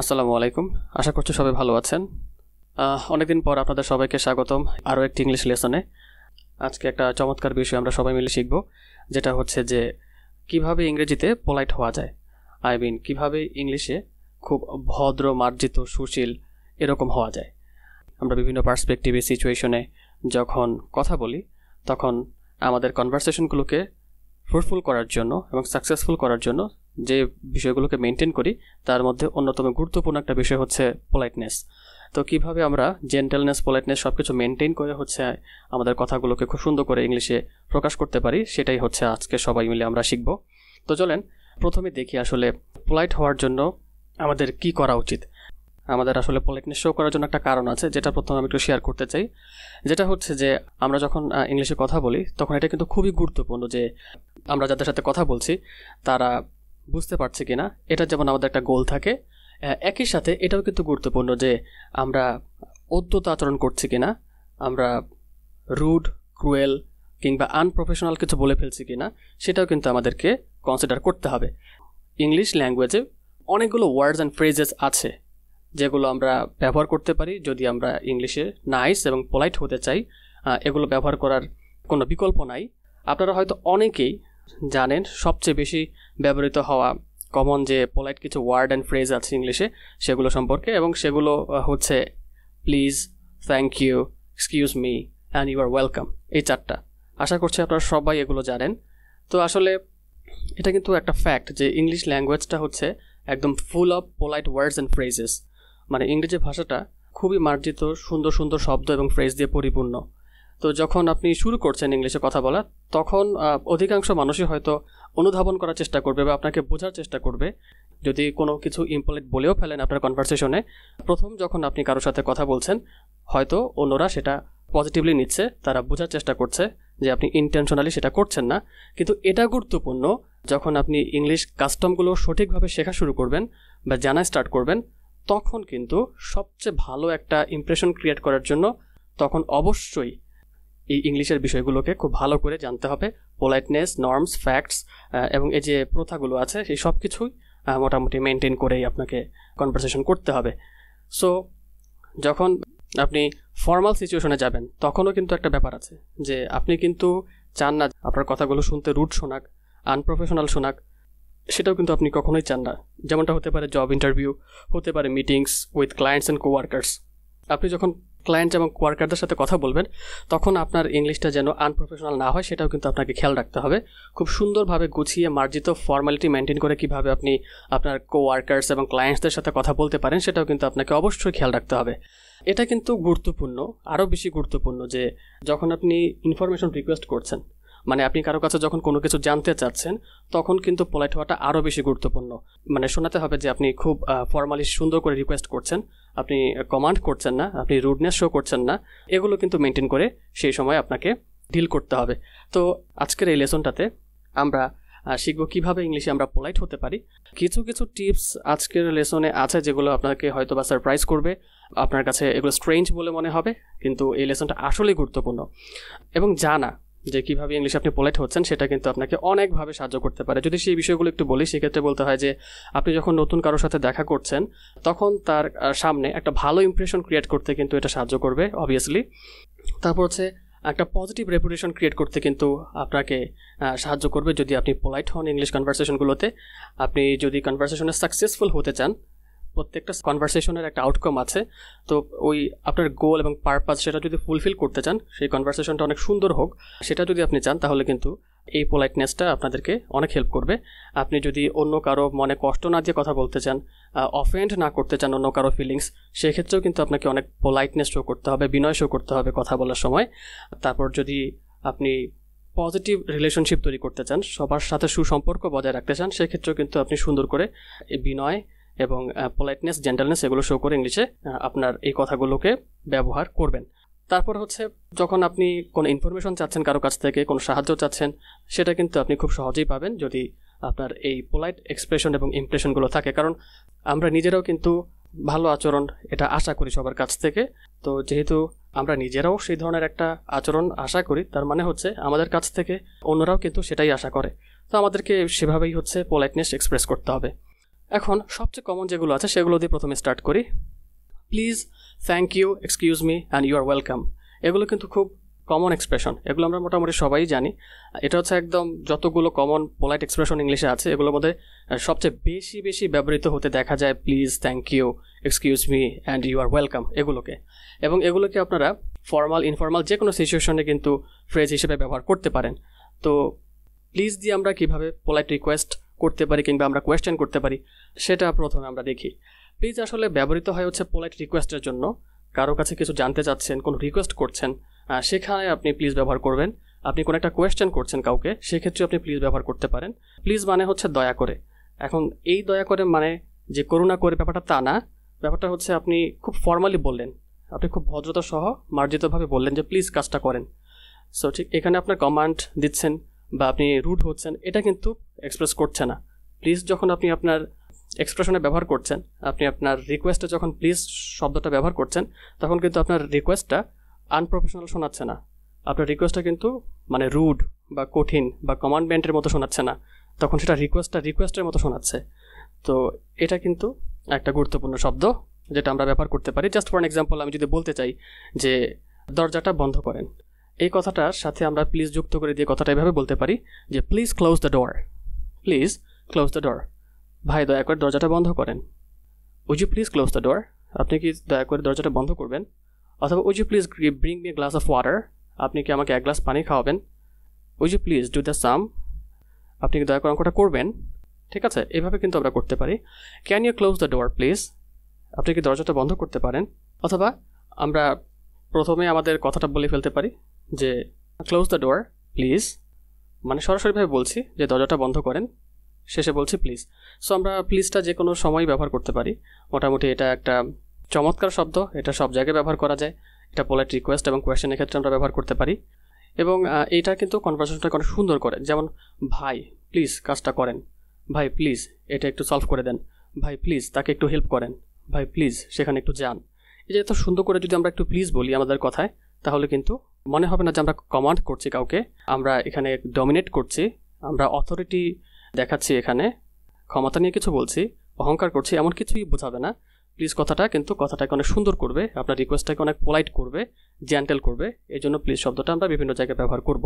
আসসালামু আলাইকুম। আশা করছি সবাই ভালো আছেন। অনেকদিন পর আপনাদের সবাইকে স্বাগতম আরও একটি ইংলিশ লেসনে। আজকে একটা চমৎকার বিষয় আমরা সবাই মিলে শিখব, যেটা হচ্ছে যে কিভাবে ইংরেজিতে পোলাইট হওয়া যায়। কিভাবে ইংলিশে খুব ভদ্র, মার্জিত, সুশীল এরকম হওয়া যায়। আমরা বিভিন্ন পার্সপেক্টিভে, সিচুয়েশনে যখন কথা বলি, তখন আমাদের কনভারসেশনগুলোকে ফ্রুটফুল করার জন্য এবং সাকসেসফুল করার জন্য যে বিষয়গুলোকে মেনটেন করি, তার মধ্যে অন্যতম গুরুত্বপূর্ণ একটা বিষয় হচ্ছে পোলাইটনেস। তো কিভাবে আমরা জেন্টেলনেস, পোলাইটনেস সব কিছু মেনটেন করে হচ্ছে আমাদের কথাগুলোকে খুব সুন্দর করে ইংলিশে প্রকাশ করতে পারি, সেটাই হচ্ছে আজকে সবাই মিলে আমরা শিখব। তো চলেন প্রথমে দেখি আসলে পোলাইট হওয়ার জন্য আমাদের কি করা উচিত। আমাদের আসলে পোলাইটনেস শো করার জন্য একটা কারণ আছে, যেটা প্রথমে আমি একটু শেয়ার করতে চাই। যেটা হচ্ছে যে আমরা যখন ইংলিশে কথা বলি, তখন এটা কিন্তু খুবই গুরুত্বপূর্ণ যে আমরা যাদের সাথে কথা বলছি তারা বুঝতে পারছে কিনা, এটা যেমন আমাদের একটা গোল থাকে। একই সাথে এটাও কিন্তু গুরুত্বপূর্ণ যে আমরা অদ্ভুত আচরণ করছি কিনা, আমরা রুড, ক্রুয়েল কিংবা আনপ্রফেশনাল কিছু বলে ফেলছি কিনা, সেটাও কিন্তু আমাদেরকে কনসিডার করতে হবে। ইংলিশ ল্যাঙ্গুয়েজে অনেকগুলো ওয়ার্ডস অ্যান্ড ফ্রেজেস আছে যেগুলো আমরা ব্যবহার করতে পারি যদি আমরা ইংলিশে নাইস এবং পোলাইট হতে চাই। এগুলো ব্যবহার করার কোনো বিকল্প নাই। আপনারা হয়তো অনেকেই জানেন সবচেয়ে বেশি ব্যবহৃত হওয়া কমন যে পোলাইট কিছু ওয়ার্ড অ্যান্ড ফ্রেজ আছে ইংলিশে, সেগুলো সম্পর্কে, এবং সেগুলো হচ্ছে please, thank you, excuse me and you are welcome. এই চারটা আশা করছি আপনারা সবাই এগুলো জানেন। তো আসলে এটা কিন্তু একটা ফ্যাক্ট যে ইংলিশ ল্যাঙ্গুয়েজটা হচ্ছে একদম full of polite words and phrases. মানে ইংরেজি ভাষাটা খুবই মার্জিত, সুন্দর সুন্দর শব্দ এবং ফ্রেজ দিয়ে পরিপূর্ণ। তো যখন আপনি শুরু করছেন ইংলিশে কথা বলা, তখন অধিকাংশ মানুষই হয়তো অনুধাবন করার চেষ্টা করবে বা আপনাকে বোঝার চেষ্টা করবে। যদি কোনো কিছু ইম্পোলাইট বলেও ফেলেন আপনার কনভারসেশনে, প্রথম যখন আপনি কারোর সাথে কথা বলছেন, হয়তো অন্যরা সেটা পজিটিভলি নিচ্ছে, তারা বোঝার চেষ্টা করছে যে আপনি ইন্টেনশনালি সেটা করছেন না। কিন্তু এটা গুরুত্বপূর্ণ, যখন আপনি ইংলিশ কাস্টমগুলো সঠিকভাবে শেখা শুরু করবেন বা জানা স্টার্ট করবেন, তখন কিন্তু সবচেয়ে ভালো একটা ইমপ্রেশন ক্রিয়েট করার জন্য তখন অবশ্যই এই ইংলিশের বিষয়গুলোকে খুব ভালো করে জানতে হবে। পোলাইটনেস, নর্মস, ফ্যাক্টস এবং এই যে প্রথাগুলো আছে, সেই সব কিছুই মোটামুটি মেনটেন করেই আপনাকে কনভারসেশন করতে হবে। সো যখন আপনি ফর্মাল সিচুয়েশনে যাবেন, তখনও কিন্তু একটা ব্যাপার আছে যে আপনি কিন্তু চান না আপনার কথাগুলো শুনতে রুড শোনাক, আনপ্রফেশনাল শোনাক, সেটাও কিন্তু আপনি কখনোই চান না। যেমনটা হতে পারে জব ইন্টারভিউ, হতে পারে মিটিংস উইথ ক্লায়েন্টস অ্যান্ড কোওয়ার্কার্স। আপনি যখন ক্লায়েন্ট এবং কোয়ার্কারদের সাথে কথা বলবেন, তখন আপনার ইংলিশটা যেন আনপ্রফেশনাল না হয়, সেটাও কিন্তু আপনাকে খেয়াল রাখতে হবে। খুব সুন্দরভাবে গুছিয়ে মার্জিত ফর্মালিটি মেনটেন করে কীভাবে আপনি আপনার কোওয়ার্কার্স এবং ক্লায়েন্টসদের সাথে কথা বলতে পারেন, সেটাও কিন্তু আপনাকে অবশ্যই খেয়াল রাখতে হবে। এটা কিন্তু গুরুত্বপূর্ণ, আরও বেশি গুরুত্বপূর্ণ যে যখন আপনি ইনফরমেশন রিকোয়েস্ট করছেন, মানে আপনি কারো কাছে যখন কোনো কিছু জানতে চাচ্ছেন, তখন কিন্তু পোলাইট হওয়াটা আরও বেশি গুরুত্বপূর্ণ। মানে শোনাতে হবে যে আপনি খুব ফর্মালি সুন্দর করে রিকোয়েস্ট করছেন, আপনি কমান্ড করছেন না, আপনি রুডনেস শো করছেন না। এগুলো কিন্তু মেনটেন করে সেই সময় আপনাকে ডিল করতে হবে। তো আজকের এই লেসনটাতে আমরা শিখব কীভাবে ইংলিশে আমরা পোলাইট হতে পারি। কিছু কিছু টিপস আজকের লেসনে আছে যেগুলো আপনাকে হয়তো বা সারপ্রাইজ করবে, আপনার কাছে এগুলো স্ট্রেঞ্জ বলে মনে হবে, কিন্তু এই লেসনটা আসলেই গুরুত্বপূর্ণ। এবং জানা যে কীভাবে ইংলিশে আপনি পোলাইট হচ্ছেন, সেটা কিন্তু আপনাকে অনেকভাবে সাহায্য করতে পারে। যদি সেই বিষয়গুলো একটু বলি, সেক্ষেত্রে বলতে হয় যে আপনি যখন নতুন কারোর সাথে দেখা করছেন, তখন তার সামনে একটা ভালো ইমপ্রেশন ক্রিয়েট করতে কিন্তু এটা সাহায্য করবে অবভিয়াসলি। তারপর হচ্ছে একটা পজিটিভ রেপুটেশন ক্রিয়েট করতে কিন্তু আপনাকে সাহায্য করবে যদি আপনি পোলাইট হন ইংলিশ কনভারসেশনগুলোতে। আপনি যদি কনভারসেশনে সাকসেসফুল হতে চান, প্রত্যেকটা কনভারসেশনের একটা আউটকাম আছে, তো ওই আপনার গোল এবং পারপাস সেটা যদি ফুলফিল করতে চান, সেই কনভারসেশনটা অনেক সুন্দর হোক, সেটা যদি আপনি চান, তাহলে কিন্তু এই পোলাইটনেসটা আপনাদেরকে অনেক হেল্প করবে। আপনি যদি অন্য কারো মনে কষ্ট না দিয়ে কথা বলতে চান, অফেন্ড না করতে চান অন্য কারো ফিলিংস, সেক্ষেত্রেও কিন্তু আপনাকে অনেক পোলাইটনেস শো করতে হবে, বিনয় শো করতে হবে কথা বলার সময়। তারপর যদি আপনি পজিটিভ রিলেশনশিপ তৈরি করতে চান, সবার সাথে সুসম্পর্ক বজায় রাখতে চান, সেক্ষেত্রেও কিন্তু আপনি সুন্দর করে এই বিনয় এবং পোলাইটনেস, জেন্টালনেস এগুলো শো করে ইংলিশে আপনার এই কথাগুলোকে ব্যবহার করবেন। তারপর হচ্ছে যখন আপনি কোনো ইনফরমেশন চাচ্ছেন, কারো কাছ থেকে কোনো সাহায্য চাচ্ছেন, সেটা কিন্তু আপনি খুব সহজেই পাবেন যদি আপনার এই পোলাইট এক্সপ্রেশন এবং ইমপ্রেশনগুলো থাকে। কারণ আমরা নিজেরাও কিন্তু ভালো আচরণ এটা আশা করি সবার কাছ থেকে। তো যেহেতু আমরা নিজেরাও সেই ধরনের একটা আচরণ আশা করি, তার মানে হচ্ছে আমাদের কাছ থেকে অন্যরাও কিন্তু সেটাই আশা করে। তো আমাদেরকে সেভাবেই হচ্ছে পোলাইটনেস এক্সপ্রেস করতে হবে। এখন সবচেয়ে কমন যেগুলো আছে সেগুলো দিয়ে প্রথমে স্টার্ট করি। Please, thank you, excuse me and you are welcome. এগুলো কিন্তু খুব কমন এক্সপ্রেশন, এগুলো আমরা মোটামুটি সবাই জানি। এটা হচ্ছে একদম যতগুলো কমন পোলাইট এক্সপ্রেশন ইংলিশে আছে এগুলোর মধ্যে সবচেয়ে বেশি ব্যবহৃত হতে দেখা যায় please, thank you, excuse me and you are welcome এগুলোকে। এবং এগুলোকে আপনারা ফর্মাল ইনফর্মাল যে কোনো সিচুয়েশনে কিন্তু ফ্রেজ হিসেবে ব্যবহার করতে পারেন। তো প্লিজ দিয়ে আমরা কীভাবে পোলাইট রিকোয়েস্ট করতে পারি কিংবা আমরা কোয়েশ্চেন করতে পারি সেটা প্রথমে আমরা দেখি। প্লিজ আসলে ব্যবহৃত হয় হচ্ছে পোলাইট রিকোয়েস্টের জন্য। কারো কাছে কিছু জানতে চাচ্ছেন, কোনো রিকোয়েস্ট করছেন, সেখানে আপনি প্লিজ ব্যবহার করবেন। আপনি কোনো একটা কোয়েশ্চেন করছেন কাউকে, সেক্ষেত্রে আপনি প্লিজ ব্যবহার করতে পারেন। প্লিজ মানে হচ্ছে দয়া করে। এখন এই দয়া করে মানে যে করুণা করে ব্যাপারটা তা না, ব্যাপারটা হচ্ছে আপনি খুব ফর্মালি বললেন, আপনি খুব ভদ্রতা সহ মার্জিতভাবে বললেন যে প্লিজ কাজটা করেন। সো ঠিক এখানে আপনার কমান্ড দিচ্ছেন বা আপনি রুড হচ্ছেন, এটা কিন্তু এক্সপ্রেস করছে না। প্লিজ যখন আপনি আপনার এক্সপ্রেশনে ব্যবহার করছেন, আপনি আপনার রিকোয়েস্টে যখন প্লিজ শব্দটা ব্যবহার করছেন, তখন কিন্তু আপনার রিকোয়েস্টটা আনপ্রফেশনাল শোনাচ্ছে না। আপনার রিকোয়েস্টটা কিন্তু মানে রুড বা কঠিন বা কমান্ডমেন্টের মতো শোনাচ্ছে না, তখন সেটা রিকোয়েস্টের মতো শোনাচ্ছে। তো এটা কিন্তু একটা গুরুত্বপূর্ণ শব্দ যেটা আমরা ব্যবহার করতে পারি। জাস্ট ফর অ্যান এক্সাম্পল, আমি যদি বলতে চাই যে দরজাটা বন্ধ করেন, এই কথাটার সাথে আমরা প্লিজ যুক্ত করে দিয়ে কথাটা এভাবে বলতে পারি যে please close the door, please close the door. ভাই দয়া করে দরজাটা বন্ধ করেন। Would you please close the door, আপনি কি দয়া করে দরজাটা বন্ধ করবেন। অথবা would you please bring me a glass of water, আপনি কি আমাকে এক গ্লাস পানি খাওয়াবেন। Would you please do the same, আপনি কি দয়া করে অঙ্কটা করবেন। ঠিক আছে, এভাবে কিন্তু আমরা করতে পারি। Can you close the door please, আপনি কি দরজাটা বন্ধ করতে পারেন। অথবা আমরা প্রথমে আমাদের কথাটা বলে ফেলতে পারি যে ক্লোজ দ্য ডোর প্লিজ, মানে সরাসরিভাবে বলছি যে দরজাটা বন্ধ করেন, শেষে বলছি প্লিজ। সো আমরা প্লিজটা যে কোনো সময় ব্যবহার করতে পারি। মোটামুটি এটা একটা চমৎকার শব্দ, এটা সব জায়গায় ব্যবহার করা যায়। এটা পোলাইট রিকোয়েস্ট এবং কোয়েশ্চেনের ক্ষেত্রে আমরা ব্যবহার করতে পারি। এবং এইটা কিন্তু কনভারসেশনটাকে অনেক সুন্দর করে। যেমন ভাই প্লিজ কাজটা করেন, ভাই প্লিজ এটা একটু সলভ করে দেন, ভাই প্লিজ তাকে একটু হেল্প করেন, ভাই প্লিজ সেখানে একটু যান। এই যে এত সুন্দর করে যদি আমরা একটু প্লিজ বলি আমাদের কথায়, তাহলে কিন্তু মনে হবে না যে আমরা কমান্ড করছি কাউকে, আমরা এখানে ডমিনেট করছি, আমরা অথরিটি দেখাচ্ছি, এখানে ক্ষমতা নিয়ে কিছু বলছি, অহংকার করছি, এমন কিছুই বোঝাবে না। প্লিজ কথাটা কিন্তু কথাটাকে অনেক সুন্দর করবে, আপনার রিকোয়েস্টটাকে অনেক পোলাইট করবে, জেন্টেল করবে। এই জন্য প্লিজ শব্দটা আমরা বিভিন্ন জায়গায় ব্যবহার করব।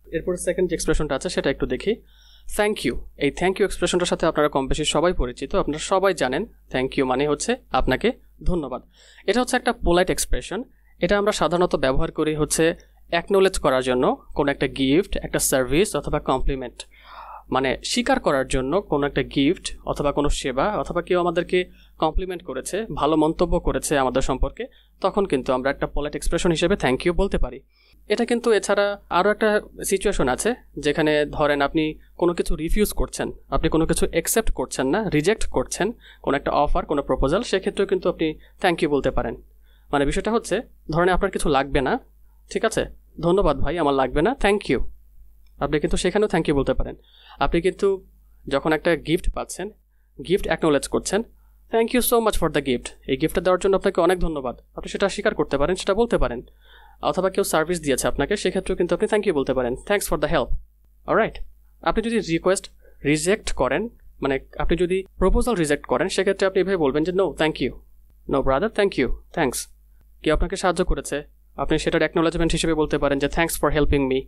এরপর সেকেন্ড যে এক্সপ্রেশনটা আছে সেটা একটু দেখি। থ্যাংক ইউ, এই থ্যাংক ইউ এক্সপ্রেশনটার সাথে আপনারা কম বেশি সবাই পরিচিত, আপনারা সবাই জানেন থ্যাংক ইউ মানে হচ্ছে আপনাকে ধন্যবাদ। এটা হচ্ছে একটা পোলাইট এক্সপ্রেশন। এটা আমরা সাধারণত ব্যবহার করি হচ্ছে অ্যাকনোলেজ করার জন্য কোনো একটা গিফট, একটা সার্ভিস অথবা কমপ্লিমেন্ট, মানে স্বীকার করার জন্য কোনো একটা গিফট অথবা কোনো সেবা অথবা কেউ আমাদেরকে কমপ্লিমেন্ট করেছে, ভালো মন্তব্য করেছে আমাদের সম্পর্কে, তখন কিন্তু আমরা একটা পোলাইট এক্সপ্রেশন হিসেবে থ্যাংক ইউ বলতে পারি। এটা কিন্তু এছাড়া আরও একটা সিচুয়েশন আছে যেখানে ধরেন আপনি কোনো কিছু রিফিউজ করছেন, আপনি কোনো কিছু অ্যাকসেপ্ট করছেন না, রিজেক্ট করছেন কোনো একটা অফার, কোনো প্রপোজাল, সেক্ষেত্রেও কিন্তু আপনি থ্যাংক ইউ বলতে পারেন। মানে বিষয়টা হচ্ছে ধরেন আপনার কিছু লাগবে না, ঠিক আছে, ধন্যবাদ ভাই আমার লাগবে না, থ্যাংক ইউ, আপনি কিন্তু সেখানেও থ্যাংক ইউ বলতে পারেন। আপনি কিন্তু যখন একটা গিফট পাচ্ছেন, গিফট অ্যাকনোলেজ করছেন, thank you so much for the gift, এই গিফটটা দেওয়ার জন্য আপনাকে অনেক ধন্যবাদ, আপনি সেটা স্বীকার করতে পারেন, সেটা বলতে পারেন। অথবা কেউ সার্ভিস দিয়েছে আপনাকে, সেক্ষেত্রেও কিন্তু আপনি থ্যাংক ইউ বলতে পারেন, thanks for the help. Alright, আপনি যদি রিকোয়েস্ট রিজেক্ট করেন, মানে আপনি যদি প্রপোজাল রিজেক্ট করেন, সেক্ষেত্রে আপনি এভাবে বলবেন যে no thank you, no brother thank you, thanks. কেউ আপনাকে সাহায্য করেছে, আপনি সেটার অ্যাকনোলেজমেন্ট হিসেবে বলতে পারেন যে থ্যাঙ্কস ফর হেল্পিং মি।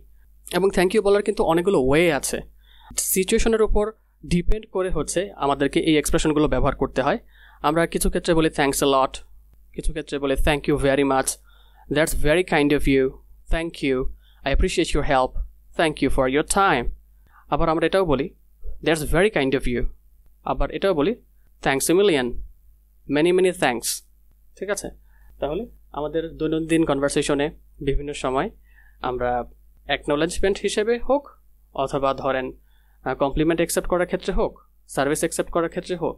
এবং থ্যাংক ইউ বলার কিন্তু অনেকগুলো ওয়ে আছে, সিচুয়েশনের উপর ডিপেন্ড করে হচ্ছে আমাদেরকে এই এক্সপ্রেশনগুলো ব্যবহার করতে হয়। আমরা কিছু ক্ষেত্রে বলি থ্যাঙ্কস আ লট, কিছু ক্ষেত্রে বলি thank you very much, that's very kind of you, thank you, I appreciate your help, thank you for your time. আবার আমরা এটাও বলি that's very kind of you, আবার এটাও বলি thanks a million, many many thanks. ঠিক আছে, তাহলে আমাদের দৈনন্দিন কনভারসেশনে বিভিন্ন সময় আমরা অ্যাকনোলেজমেন্ট হিসেবে হোক অথবা ধরেন কমপ্লিমেন্ট অ্যাকসেপ্ট করার ক্ষেত্রে হোক, সার্ভিস অ্যাকসেপ্ট করার ক্ষেত্রে হোক,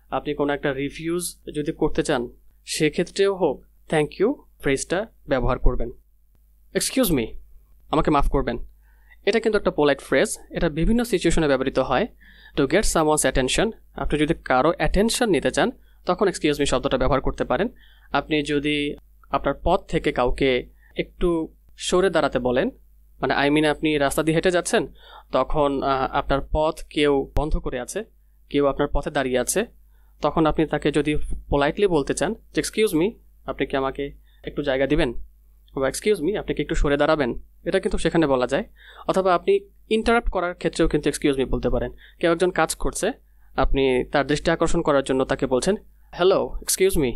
আপনি কোনো একটা রিভিউজ যদি করতে চান সেক্ষেত্রেও হোক, থ্যাংক ইউ ফ্রেজটা ব্যবহার করবেন। এক্সকিউজ মি, আমাকে মাফ করবেন, এটা কিন্তু একটা পোলাইট ফ্রেজ, এটা বিভিন্ন সিচুয়েশনে ব্যবহৃত হয়। টু গেট সামওয়ানস অ্যাটেনশন, আপনি যদি কারো অ্যাটেনশন নিতে চান তখন এক্সকিউজ মি শব্দটা ব্যবহার করতে পারেন। আপনি যদি আপনার পথ থেকে কাউকে একটু সরে দাঁড়াতে বলেন, মানে আপনি রাস্তা দিয়ে হেঁটে যাচ্ছেন, তখন আপনার পথ কেউ বন্ধ করে আছে, কেউ আপনার পথে দাঁড়িয়ে আছে, তখন আপনি তাকে যদি পোলাইটলি বলতে চান যে এক্সকিউজ মি, আপনি কি আমাকে একটু জায়গা দিবেন, বা এক্সকিউজ মি, আপনি কি একটু সরে দাঁড়াবেন, এটা কিন্তু সেখানে বলা যায়। অথবা আপনি ইন্টারাপ্ট করার ক্ষেত্রেও কিন্তু এক্সকিউজ মি বলতে পারেন। কেউ একজন কাজ করছে, আপনি তার দৃষ্টি আকর্ষণ করার জন্য তাকে বলছেন hello excuse me,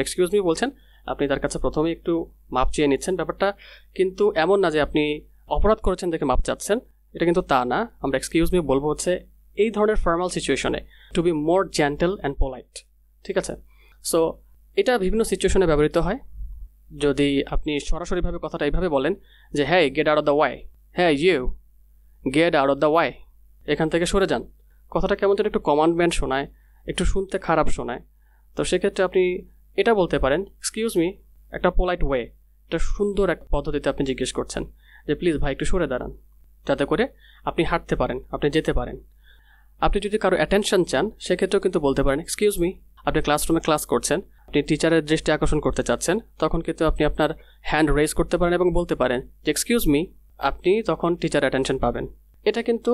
excuse me বলছেন, আপনি তার কাছে প্রথমে একটু মাপ চেয়ে নিচ্ছেন। ব্যাপারটা কিন্তু এমন না যে আপনি অপরাধ করেছেন দেখে মাপ চাচ্ছেন, এটা কিন্তু তা না। আমরা এক্সকিউজ মি বলবো হচ্ছে এই ধরনের ফর্মাল সিচুয়েশনে to be more gentle and polite, ঠিক আছে? সো এটা বিভিন্ন সিচুয়েশনে ব্যবহৃত হয়। যদি আপনি সরাসরিভাবে কথাটা এইভাবে বলেন যে হ্যাঁ get out of the way, হ্যাঁ you get out of the way, এখান থেকে সরে যান, কথাটা কেমন যেন একটু কমান্ডমেন্ট শোনায়, একটু শুনতে খারাপ শোনায়। তো সেক্ষেত্রে আপনি এটা বলতে পারেন এক্সকিউজ মি, একটা পোলাইট ওয়ে, একটা সুন্দর এক পদ্ধতিতে আপনি জিজ্ঞেস করছেন যে প্লিজ ভাই একটু সরে দাঁড়ান, যাতে করে আপনি হাঁটতে পারেন, আপনি যেতে পারেন। আপনি যদি কারো অ্যাটেনশন চান সেক্ষেত্রেও কিন্তু বলতে পারেন এক্সকিউজ মি। আপনি ক্লাসরুমে ক্লাস করছেন, আপনি টিচারের দৃষ্টি আকর্ষণ করতে চাচ্ছেন, তখন কিন্তু আপনি আপনার হ্যান্ড রেজ করতে পারেন এবং বলতে পারেন যে এক্সকিউজ মি, আপনি তখন টিচার অ্যাটেনশন পাবেন। এটা কিন্তু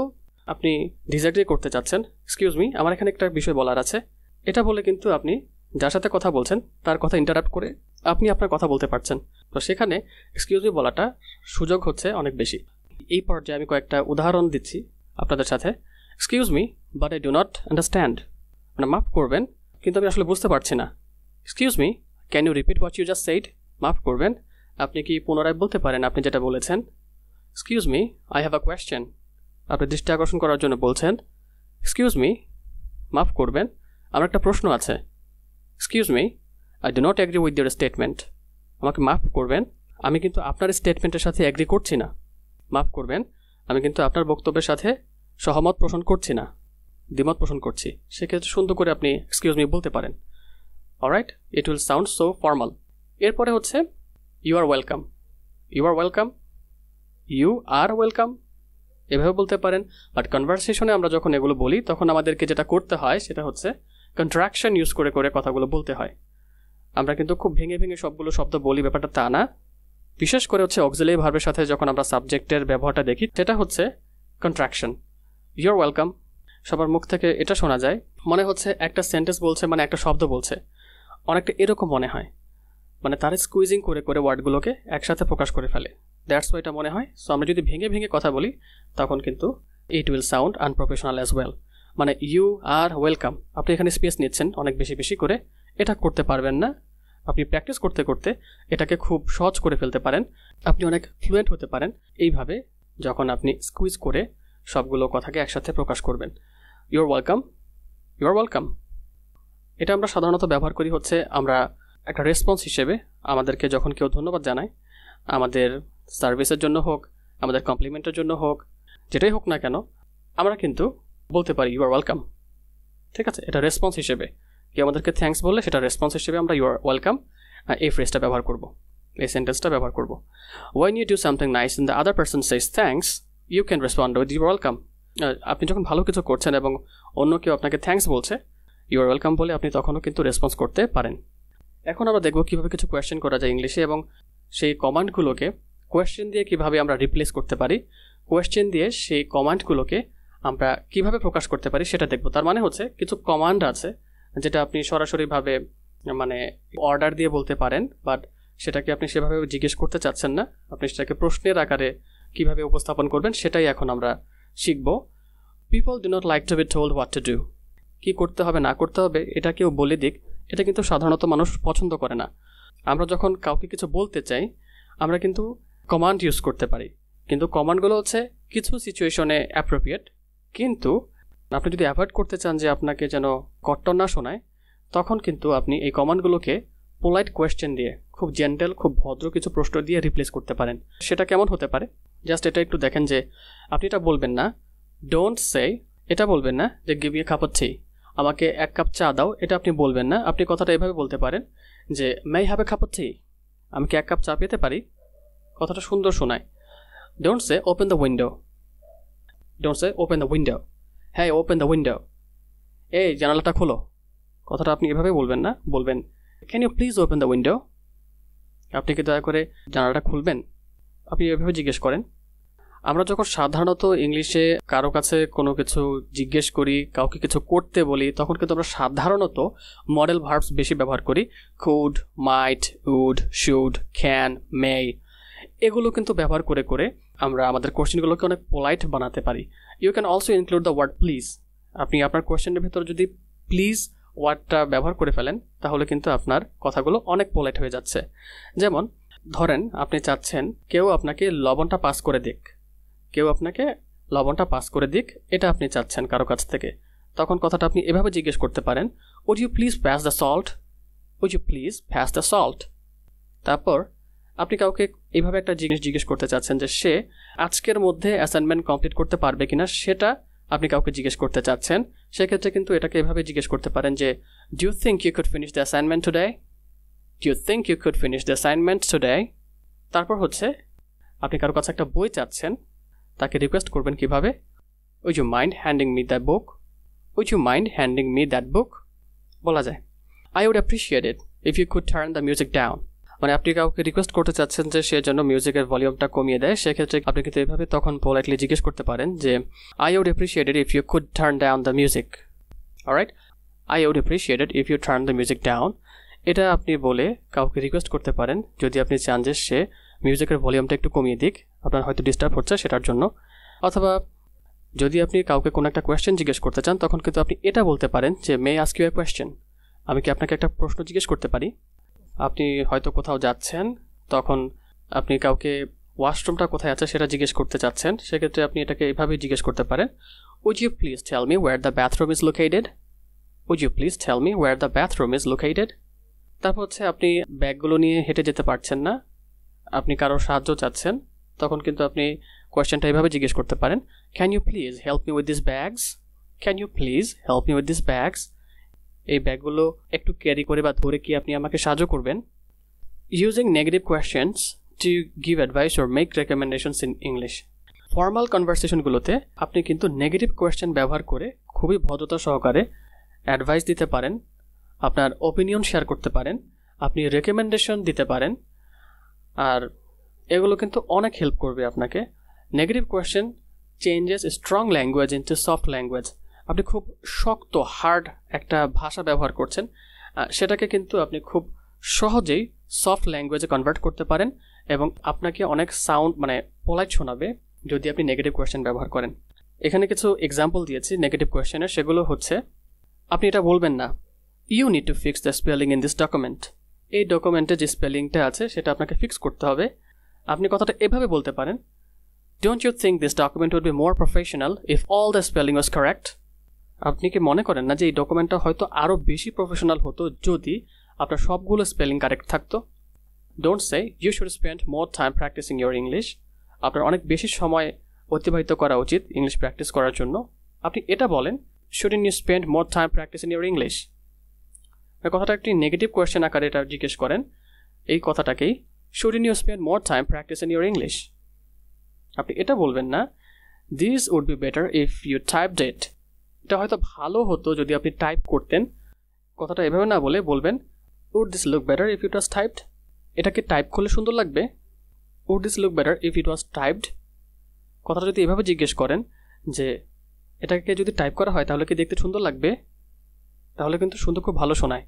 আপনি ডিসএগ্রি করতে চাচ্ছেন, এক্সকিউজ মি আমার এখানে একটা বিষয় বলার আছে, এটা বলে কিন্তু আপনি যার সাথে কথা বলছেন তার কথা ইন্টারাপ্ট করে আপনি আপনার কথা বলতে পারছেন। তো সেখানে এক্সকিউজ মি বলাটা সুযোগ হচ্ছে অনেক বেশি। এই পর্যায়ে আমি কয়েকটা উদাহরণ দিচ্ছি আপনাদের সাথে। Excuse me but I do not understand, মানে মাফ করবেন কিন্তু আমি আসলে বুঝতে পারছি না। Excuse me can you repeat what you just said, মাফ করবেন আপনি কি পুনরায় বলতে পারেন আপনি যেটা বলেছেন। Excuse me I have a question, আপনি দৃষ্টি আকর্ষণ করার জন্য বলছেন। এক্সকিউজ মি মাফ করবেন আমার একটা প্রশ্ন আছে। Excuse me I do not agree with your statement, আমাকে মাফ করবেন আমি কিন্তু আপনার স্টেটমেন্টের সাথে এগ্রি করছি না। মাফ করবেন আমি কিন্তু আপনার বক্তব্যের সাথে সহমত পোষণ করছি না, দ্বিমত পোষণ করছি। সেক্ষেত্রে সুন্দর করে আপনি এক্সকিউজ মি বলতে পারেন। Alright, it will sound so formal. এরপরে হচ্ছে you are welcome, you are welcome, you are welcome, এভাবে বলতে পারেন। বাট কনভারসেশনে আমরা যখন এগুলো বলি তখন আমাদেরকে যেটা করতে হয় সেটা হচ্ছে কন্ট্রাকশন ইউজ করে করে কথাগুলো বলতে হয়। আমরা কিন্তু খুব ভেঙে ভেঙে সবগুলো শব্দ বলি, ব্যাপারটা তা না। বিশেষ করে হচ্ছে অক্সিলারি ভার্বের সাথে যখন আমরা সাবজেক্টের ব্যবহারটা দেখি সেটা হচ্ছে কন্ট্রাকশন। ইউ আর ওয়েলকাম, সবার মুখ থেকে এটা শোনা যায় মনে হচ্ছে একটা সেন্টেন্স বলছে, মানে একটা শব্দ বলছে, অনেকটা এরকম মনে হয়, মানে তার স্কুইজিং করে করে ওয়ার্ডগুলোকে একসাথে প্রকাশ করে ফেলে, দ্যাটস ওয়াই এটা মনে হয়। সো আমরা যদি ভেঙে ভেঙে কথা বলি তখন কিন্তু ইট will sound unprofessional as well. মানে ইউ আর ওয়েলকাম, আপনি এখানে স্পেস নিচ্ছেন অনেক বেশি বেশি করে, এটা করতে পারবেন না। আপনি প্র্যাকটিস করতে করতে এটাকে খুব সহজ করে ফেলতে পারেন, আপনি অনেক ফ্লুয়েন্ট হতে পারেন এইভাবে যখন আপনি স্কুইজ করে সবগুলো কথাকে একসাথে প্রকাশ করবেন। ইউর ওয়েলকাম, ইউর ওয়েলকাম, এটা আমরা সাধারণত ব্যবহার করি হচ্ছে আমরা একটা রেসপন্স হিসেবে আমাদেরকে যখন কেউ ধন্যবাদ জানায়, আমাদের সার্ভিসের জন্য হোক, আমাদের কমপ্লিমেন্টের জন্য হোক, যেটাই হোক না কেন, আমরা কিন্তু বলতে পারি ইউ আর ওয়েলকাম, ঠিক আছে? এটা রেসপন্স হিসেবে কেউ আমাদেরকে থ্যাঙ্কস বললে সেটা রেসপন্স হিসেবে আমরা ইউ আর ওয়েলকাম এই ফ্রেজটা ব্যবহার করব, এই সেন্টেন্সটা ব্যবহার করব। When you do something nice and the other person says thanks, you can respond with you are welcome. আপনি যখন ভালো কিছু করছেন এবং অন্য কেউ আপনাকে থ্যাঙ্কস বলছে, ইউ আর ওয়েলকাম বলে আপনি তখনও কিন্তু রেসপন্স করতে পারেন। এখন আমরা দেখব কীভাবে কিছু কোয়েশ্চেন করা যায় ইংলিশে, এবং সেই কমান্ডগুলোকে কোয়েশ্চেন দিয়ে কীভাবে আমরা রিপ্লেস করতে পারি, কোয়েশ্চেন দিয়ে সেই কমান্ডগুলোকে আমরা কীভাবে প্রকাশ করতে পারি সেটা দেখব। তার মানে হচ্ছে কিছু কমান্ড আছে যেটা আপনি সরাসরিভাবে মানে অর্ডার দিয়ে বলতে পারেন, বাট সেটাকে আপনি সেভাবে জিজ্ঞেস করতে চাচ্ছেন না, আপনি সেটাকে প্রশ্নের আকারে কীভাবে উপস্থাপন করবেন সেটাই এখন আমরা শিখব। People do not like to be told what to do, কী করতে হবে না করতে হবে এটা কেউ বলে দিক, এটা কিন্তু সাধারণত মানুষ পছন্দ করে না। আমরা যখন কাউকে কিছু বলতে চাই আমরা কিন্তু কমান্ড ইউজ করতে পারি, কিন্তু কমান্ডগুলো হচ্ছে কিছু সিচুয়েশনে অ্যাপ্রোপ্রিয়েট, কিন্তু আপনি যদি অ্যাভয়েড করতে চান যে আপনাকে যেন কট্টর না শোনায়, তখন কিন্তু আপনি এই কমান্ডগুলোকে পোলাইট কোয়েশ্চেন দিয়ে, খুব জেন্টেল খুব ভদ্র কিছু প্রশ্ন দিয়ে রিপ্লেস করতে পারেন। সেটা কেমন হতে পারে জাস্ট এটা একটু দেখেন যে আপনি এটা বলবেন না ডোন্ট সে, এটা বলবেন না যে give me a cup of tea, আমাকে এক কাপ চা দাও, এটা আপনি বলবেন না। আপনি কথাটা এভাবে বলতে পারেন যে may I have a cup of tea, আমি কি এক কাপ চা পেতে পারি, কথাটা সুন্দর শোনায়। Don't say open the window, don't say open the window, হ্যাঁ ওপেন দ্য উইন্ডো, এই জানালাটা খোলো, কথাটা আপনি এভাবে বলবেন না, বলবেন can you please open the window, আপনি কি দয়া করে জানালাটা খুলবেন, আপনি এভাবে জিজ্ঞেস করেন। আমরা যখন সাধারণত ইংলিশে কারো কাছে কোনো কিছু জিজ্ঞেস করি, কাউকে কিছু করতে বলি, তখন কিন্তু আমরা সাধারণত মডেল ভার্বস বেশি ব্যবহার করি। Could, might, would, should, can, may, এগুলো কিন্তু ব্যবহার করে করে আমরা আমাদের কোশ্চেনগুলোকে অনেক পোলাইট বানাতে পারি। You can also include the word please. আপনি আপনার কোশ্চেনের ভিতরে যদি প্লিজ ওয়ার্ডটা ব্যবহার করে ফেলেন তাহলে কিন্তু আপনার কথাগুলো অনেক পোলাইট হয়ে যাচ্ছে। যেমন ধরেন আপনি চাচ্ছেন কেউ আপনাকে লবণটা পাস করে দিক, এটা আপনি চাচ্ছেন কারো কাছ থেকে। তখন কথাটা আপনি এভাবে জিজ্ঞেস করতে পারেন, would you please pass the salt. তারপর আপনি কাউকে এইভাবে একটা জিনিস জিজ্ঞেস করতে চাচ্ছেন যে সে আজকের মধ্যে অ্যাসাইনমেন্ট কমপ্লিট করতে পারবে কিনা, সেটা আপনি কাউকে জিজ্ঞেস করতে চাচ্ছেন। সেক্ষেত্রে কিন্তু এটাকে এভাবে জিজ্ঞেস করতে পারেন যে do you think you could finish the assignment today. তারপর হচ্ছে আপনি কারো কাছে একটা বই চাচ্ছেন, তাকে রিকোয়েস্ট করবেন কিভাবে, would you mind handing me that book. বলা যায় I would appreciate it if you could turn the music down. মানে আপনি কাউকে রিকোয়েস্ট করতে চাচ্ছেন যে সে যেন মিউজিকের ভলিউমটা কমিয়ে দেয়। সেক্ষেত্রে আপনি কিন্তু এভাবে তখন পোলাইটলি জিজ্ঞেস করতে পারেন যে I would appreciate it if you could turn down the music. Alright, I would appreciate it if you turn the music down. এটা আপনি বলে কাউকে রিকোয়েস্ট করতে পারেন যদি আপনি চান যে সে মিউজিকের ভলিউমটা একটু কমিয়ে দিক, আপনার হয়তো ডিস্টার্ব হচ্ছে সেটার জন্য। অথবা যদি আপনি কাউকে কোনো একটা কোয়েশ্চেন জিজ্ঞেস করতে চান তখন কিন্তু আপনি এটা বলতে পারেন যে may ask you a question, আমি কি আপনাকে একটা প্রশ্ন জিজ্ঞেস করতে পারি। আপনি হয়তো কোথাও যাচ্ছেন, তখন আপনি কাউকে ওয়াশরুমটা কোথায় আছে সেটা জিজ্ঞেস করতে চাচ্ছেন, সেক্ষেত্রে আপনি এটাকে এভাবেই জিজ্ঞেস করতে পারেন, would you please tell me where the bathroom is located. তারপর হচ্ছে আপনি ব্যাগগুলো নিয়ে হেঁটে যেতে পারছেন না, আপনি কারোর সাহায্য চাচ্ছেন, তখন কিন্তু আপনি কোয়েশ্চেনটা এভাবে জিজ্ঞেস করতে পারেন, can you please help me with this bags. এই ব্যাগগুলো একটু ক্যারি করে বা ধরে কি আপনি আমাকে সাহায্য করবেন। Using negative questions to give advice or make recommendations in English. Formal কনভারসেশনগুলোতে আপনি কিন্তু নেগেটিভ কোয়েশ্চেন ব্যবহার করে খুবই ভদ্রতা সহকারে অ্যাডভাইস দিতে পারেন, আপনার ওপিনিয়ন শেয়ার করতে পারেন, আপনি রেকমেন্ডেশন দিতে পারেন, আর এগুলো কিন্তু অনেক হেল্প করবে আপনাকে। Negative question changes strong language into soft language. আপনি খুব শক্ত হার্ড একটা ভাষা ব্যবহার করছেন, সেটাকে কিন্তু আপনি খুব সহজেই সফট ল্যাঙ্গুয়েজে কনভার্ট করতে পারেন এবং আপনাকে অনেক সাউন্ড পোলাইট শোনাবে যদি আপনি নেগেটিভ কোয়েশ্চেন ব্যবহার করেন। এখানে কিছু এক্সাম্পল দিয়েছি নেগেটিভ কোয়েশ্চেনের, সেগুলো হচ্ছে আপনি এটা বলবেন না, you need to fix the spelling in this document. এই ডকুমেন্টে যে স্পেলিংটা আছে সেটা আপনাকে ফিক্স করতে হবে। আপনি কথাটা এভাবে বলতে পারেন, don't you think this document would be more professional if all the spelling was correct. আপনি কি মনে করেন না যে এই ডকুমেন্টটা হয়তো আরও বেশি প্রফেশনাল হতো যদি আপনার সবগুলো স্পেলিং কারেক্ট থাকতো। Don't say you should spend more time practising your English. আপনার অনেক বেশি সময় অতিবাহিত করা উচিত ইংলিশ প্র্যাকটিস করার জন্য। আপনি এটা বলেন, shouldn't you spend more time practising your English. কথাটা একটি নেগেটিভ কোয়েশ্চেন আকারে এটা জিজ্ঞেস করেন, এই কথাটাকেই shouldn't you spend more time practising your English. আপনি এটা বলবেন না, this would be better if you typed it. এটা হয়তো ভালো হতো যদি আপনি টাইপ করতেন। কথাটা এভাবে না বলে বলবেন, would this look better if it was typed. এটাকে টাইপ করলে সুন্দর লাগবে, would this look better if it was typed. কথাটা যদি এভাবে জিজ্ঞেস করেন যে এটাকে যদি টাইপ করা হয় তাহলে কি দেখতে সুন্দর লাগবে, তাহলে কিন্তু সুন্দর খুব ভালো শোনায়।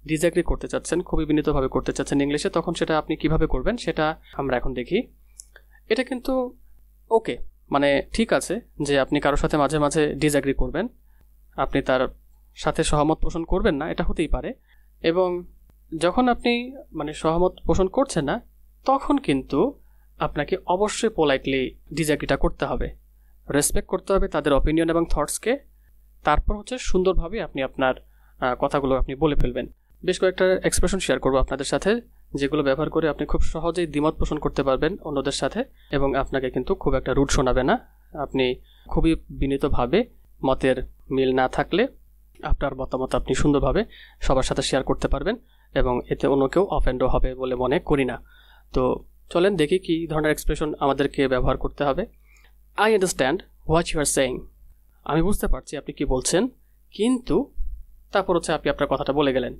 ডিসএগ্রি করতে চাচ্ছেন, খুবই বিনীতভাবে করতে চাচ্ছেন ইংলিশে, তখন সেটা আপনি কিভাবে করবেন সেটা আমরা এখন দেখি। এটা কিন্তু ওকে, ঠিক আছে যে আপনি কারোর সাথে মাঝে মাঝে ডিসএগ্রি করবেন, আপনি তার সাথে সহমত পোষণ করবেন না, এটা হতেই পারে। এবং যখন আপনি সহমত পোষণ করছেন না তখন কিন্তু আপনাকে অবশ্যই পোলাইটলি ডিসএগ্রিটা করতে হবে, রেসপেক্ট করতে হবে তাদের অপিনিয়ন এবং থটসকে। তারপর হচ্ছে সুন্দরভাবে আপনি আপনার কথাগুলো আপনি বলে ফেলবেন। বেশ কয়েকটা এক্সপ্রেশন শেয়ার করবো আপনাদের সাথে, যেগুলো ব্যবহার করে আপনি খুব সহজেই দ্বিমত পোষণ করতে পারবেন অন্যদের সাথে, এবং আপনাকে কিন্তু খুব একটা রুড শোনাবে না। আপনি খুবই বিনীতভাবে মতের মিল না থাকলে আপনার মতামত আপনি সুন্দরভাবে সবার সাথে শেয়ার করতে পারবেন এবং এতে অন্য কেউ অফেন্ডও হবে বলে মনে করি না। তো চলেন দেখি কী ধরনের এক্সপ্রেশন আমাদেরকে ব্যবহার করতে হবে। I understand what you are saying. আমি বুঝতে পারছি আপনি কি বলছেন, কিন্তু তারপর হচ্ছে আপনি আপনার কথাটা বলে গেলেন।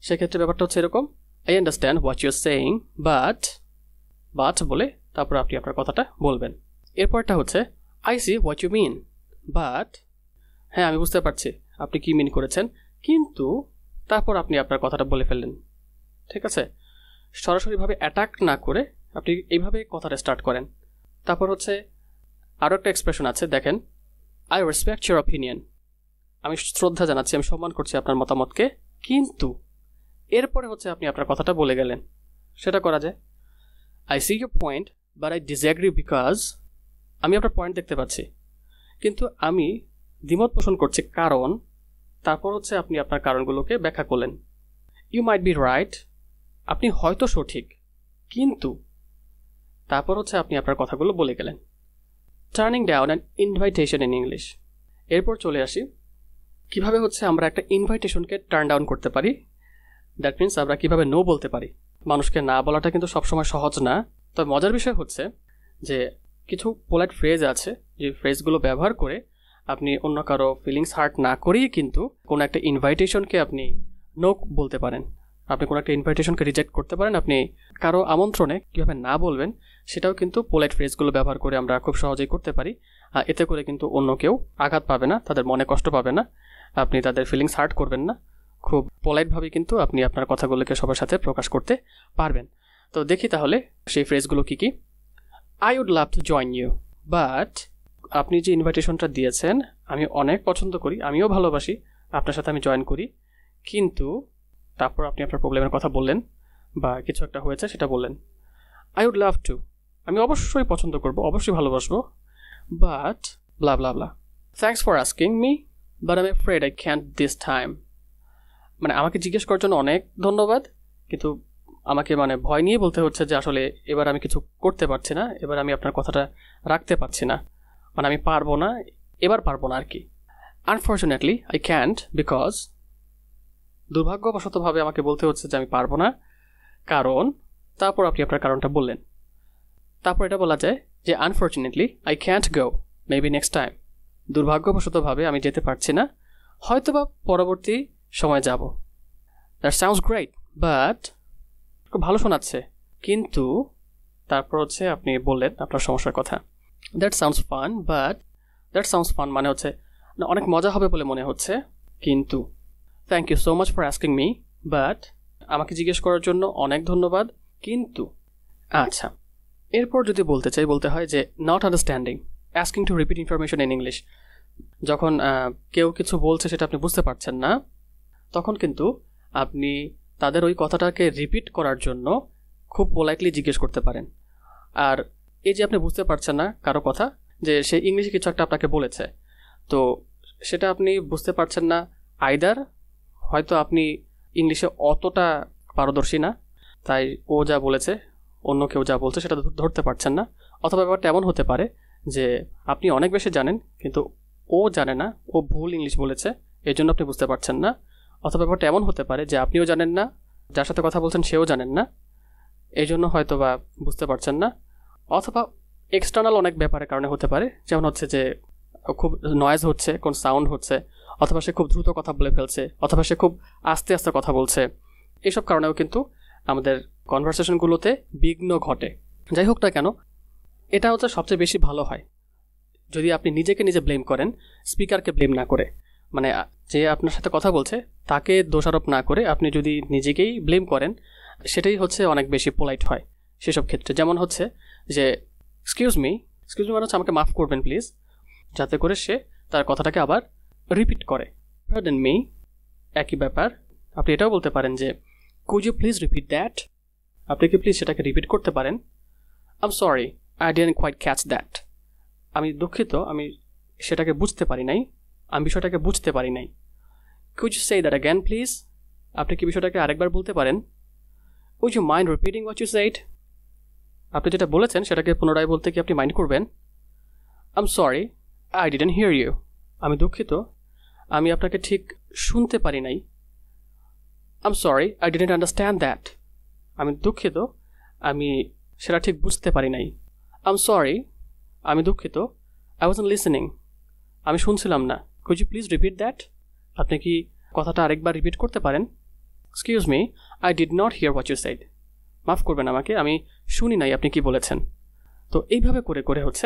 সেক্ষেত্রে ব্যাপারটা হচ্ছে এরকম, I understand what you are saying but বলে তারপর আপনি আপনার কথাটা বলবেন। এরপরটা হচ্ছে I see what you mean, but, হ্যাঁ আমি বুঝতে পারছি আপনি কি মিন করেছেন, কিন্তু তারপর আপনি আপনার কথাটা বলে ফেললেন। ঠিক আছে, সরাসরিভাবে অ্যাটাক না করে আপনি এইভাবে কথাটা স্টার্ট করেন। তারপর হচ্ছে আরও একটা এক্সপ্রেশন আছে, দেখেন, আই রেসপেক্ট ইউর অপিনিয়ন, আমি শ্রদ্ধা জানাচ্ছি, আমি সম্মান করছি আপনার মতামতকে, কিন্তু এরপরে হচ্ছে আপনি আপনার কথাটা বলে গেলেন। সেটা করা যায়, I see your point but I disagree because, আমি আপনার পয়েন্ট দেখতে পাচ্ছি কিন্তু আমি দ্বিমত পোষণ করছি কারণ, তারপর হচ্ছে আপনি আপনার কারণগুলোকে ব্যাখ্যা করলেন। ইউ মাইট বি রাইট, আপনি হয়তো সঠিক, কিন্তু তারপর হচ্ছে আপনি আপনার কথাগুলো বলে গেলেন। Turning down an invitation in English. এরপর চলে আসি কিভাবে হচ্ছে আমরা একটা ইনভাইটেশনকে টার্ন ডাউন করতে পারি। দ্যাট মিনস আমরা কিভাবে নো বলতে পারি। মানুষকে না বলাটা কিন্তু সবসময় সহজ না। তবে মজার বিষয় হচ্ছে যে কিছু পোলাইট ফ্রেজ আছে, যে ফ্রেজগুলো ব্যবহার করে আপনি অন্য কারো ফিলিংস হার্ট না করেই কিন্তু কোনো একটা ইনভাইটেশনকে আপনি নো বলতে পারেন। আপনি কোনো একটা ইনভাইটেশনকে রিজেক্ট করতে পারেন। আপনি কারো আমন্ত্রণে কীভাবে না বলবেন সেটাও কিন্তু পোলাইট ফ্রেজগুলো ব্যবহার করে আমরা খুব সহজেই করতে পারি। এতে করে কিন্তু অন্য কেউ আঘাত পাবে না, তাদের মনে কষ্ট পাবে না, আপনি তাদের ফিলিংস হার্ট করবেন না। খুব পোলাইটভাবে কিন্তু আপনি আপনার কথাগুলোকে সবার সাথে প্রকাশ করতে পারবেন। তো দেখি তাহলে সেই ফ্রেজগুলো কী কী। I would love to join you, but, আপনি যে ইনভাইটেশনটা দিয়েছেন আমি অনেক পছন্দ করি, আমিও ভালোবাসি, আপনার সাথে আমি জয়েন করি, কিন্তু তারপর আপনি আপনার প্রবলেমের কথা বললেন বা কিছু একটা হয়েছে সেটা বললেন। আই উড লাভ টু, আমি অবশ্যই পছন্দ করব, অবশ্যই ভালোবাসবো, but blah blah blah. Thanks for asking me but I am afraid I can't this time. মানে আমাকে জিজ্ঞেস করার জন্য অনেক ধন্যবাদ, কিন্তু আমাকে মানে ভয় নিয়ে বলতে হচ্ছে যে আসলে এবার আমি কিছু করতে পারছি না, এবার আমি আপনার কথাটা রাখতে পারছি না, মানে আমি পারবো না, এবার পারবো না আর কি। আনফর্চুনেটলি আই ক্যান্ট বিকজ, দুর্ভাগ্যবশতভাবে আমাকে বলতে হচ্ছে যে আমি পারবো না কারণ, তারপর আপনি আপনার কারণটা বললেন। তারপর এটা বলা যায় যে unfortunately I can't go, maybe next time, দুর্ভাগ্যবশতভাবে আমি যেতে পারছি না, হয়তোবা পরবর্তী সময় যাব। দ্যাট সাউন্ডস গ্রেট বাট, খুব ভালো শোনাচ্ছে, কিন্তু তারপর হচ্ছে আপনি বললেন আপনার সমস্যার কথা। That sounds fun but, that sounds fun মানে হচ্ছে অনেক মজা হবে বলে মনে হচ্ছে, কিন্তু thank you so much for asking me but, আমাকে জিজ্ঞেস করার জন্য অনেক ধন্যবাদ, কিন্তু। আচ্ছা, এরপর যদি বলতে চাই, বলতে হয় যে not understanding, asking to repeat information in English. যখন কেউ কিছু বলছে সেটা আপনি বুঝতে পারছেন না, তখন কিন্তু আপনি তাদের ওই কথাটাকে রিপিট করার জন্য খুব পোলাইটলি জিজ্ঞেস করতে পারেন। আর এই যে আপনি বুঝতে পারছেন না কারো কথা, যে সে ইংলিশে কিছু একটা আপনাকে বলেছে, তো সেটা আপনি বুঝতে পারছেন না, আইদার হয়তো আপনি ইংলিশে অতটা পারদর্শী না, তাই ও যা বলেছে অন্য কেউ যা বলছে সেটা ধরতে পারছেন না, অথবা ব্যাপারটা এমন হতে পারে যে আপনি অনেক বেশি জানেন কিন্তু ও জানে না, ও ভুল ইংলিশ বলেছে, এই জন্য আপনি বুঝতে পারছেন না, অথবা ব্যাপারটা এমন হতে পারে যে আপনিও জানেন না, যার সাথে কথা বলছেন সেও জানেন না, এই জন্য হয়তো বা বুঝতে পারছেন না, অথবা এক্সটার্নাল অনেক ব্যাপারের কারণে হতে পারে, যেমন হচ্ছে যে খুব নয়েজ হচ্ছে, কোন সাউন্ড হচ্ছে, অথবা সে খুব দ্রুত কথা বলে ফেলছে, অথবা সে খুব আস্তে আস্তে কথা বলছে, এইসব কারণেও কিন্তু আমাদের কনভারসেশনগুলোতে বিঘ্ন ঘটে। যাই হোক না কেন, এটা হচ্ছে সবচেয়ে বেশি ভালো হয় যদি আপনি নিজেকে নিজে ব্লেম করেন, স্পিকারকে ব্লেম না করে, মানে যে আপনার সাথে কথা বলছে তাকে দোষারোপ না করে আপনি যদি নিজেকেই ব্লেম করেন, সেটাই হচ্ছে অনেক বেশি পোলাইট হয় সেসব ক্ষেত্রে। যেমন হচ্ছে যে এক্সকিউজ মি মানে হচ্ছে আমাকে মাফ করবেন প্লিজ, যাতে করে সে তার কথাটাকে আবার রিপিট করে। পারডন মি, একই ব্যাপার। আপনি এটাও বলতে পারেন যে could you please repeat that, আপনি কি প্লিজ সেটাকে রিপিট করতে পারেন। I am sorry I didn't quite catch that, আমি দুঃখিত, আমি সেটাকে বুঝতে পারি নাই, আমি বিষয়টাকে বুঝতে পারি নাই। Could you say that again please, আপনি কি বিষয়টাকে আরেকবার বলতে পারেন। Would you mind repeating what you said, আপনি যেটা বলেছেন সেটাকে পুনরায় বলতে কি আপনি মাইন্ড করবেন। I am sorry I didn't hear you, আমি দুঃখিত, আমি আপনাকে ঠিক শুনতে পারি নাই। I am sorry I didn't understand that, আমি দুঃখিত, আমি সেটা ঠিক বুঝতে পারি নাই। আই এম সরি, আমি দুঃখিত, আই ওয়াজন্ট লিসেনিং, আমি শুনছিলাম না। Could you please repeat that, আপনি কি কথাটা আরেকবার রিপিট করতে পারেন। Excuse me I did not hear what you said, মাফ করবেন আমাকে, আমি শুনি নাই আপনি কি বলেছেন। তো এইভাবে করে করে হচ্ছে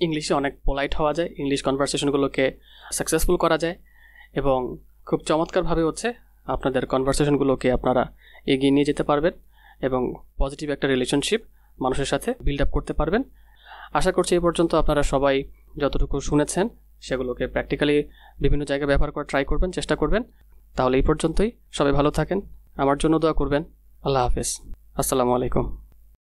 ইংলিশে অনেক পোলাইট হওয়া যায়, ইংলিশ কনভারসেশনগুলোকে সাকসেসফুল করা যায় এবং খুব চমৎকারভাবে হচ্ছে আপনাদের কনভারসেশনগুলোকে আপনারা এগিয়ে নিয়ে যেতে পারবেন এবং পজিটিভ একটা রিলেশনশিপ মানুষের সাথে বিল্ড আপ করতে পারবেন। আশা করছি এই পর্যন্ত আপনারা সবাই যতটুকু শুনেছেন সেগুলোকে প্র্যাকটিক্যালি বিভিন্ন জায়গায় ব্যবহার করার ট্রাই করবেন, চেষ্টা করবেন। তাহলে এই পর্যন্তই, সবাই ভালো থাকেন, আমার জন্য দোয়া করবেন। আল্লাহ হাফেজ, আসসালামু আলাইকুম।